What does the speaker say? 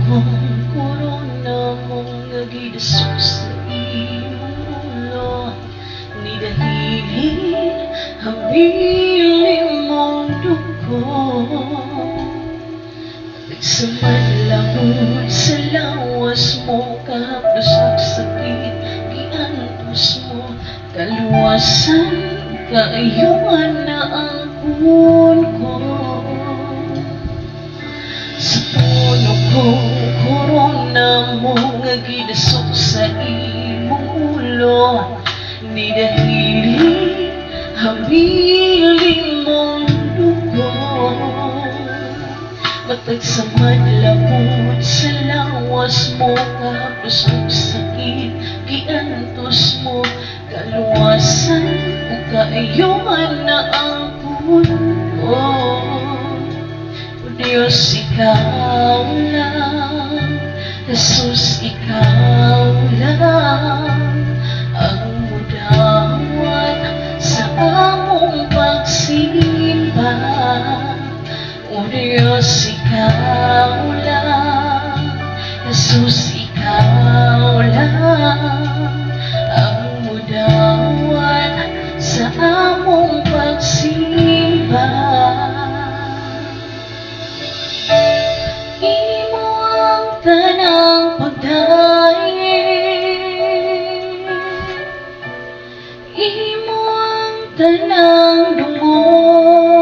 Kung korona mong nagidasok sa iyong ulo, ni dahilin habilin mong dugo. Nagsamadlangod sa lawas mo, kahaplos at sakit giantos mo. Kaluwasan kaayuan na ang puno ko. Sa puno ko korona mo nga gidasok sa imong ulo, ni dahili habilin mong dugo. Matag sa madlabot sa lawas mo, kahaplos og sakit giantos mo. Kaluwasan o kaayuan na ang puno ko. O Diyos, ikaw lang, Jesus, ikaw lang ang mudawat sa among pagsimba. O Diyos, ikaw lang, Jesus, ikaw lang ang mudawat sa among pagsimba. Imo ang tanang pagdaig, imo ang tanang dungog.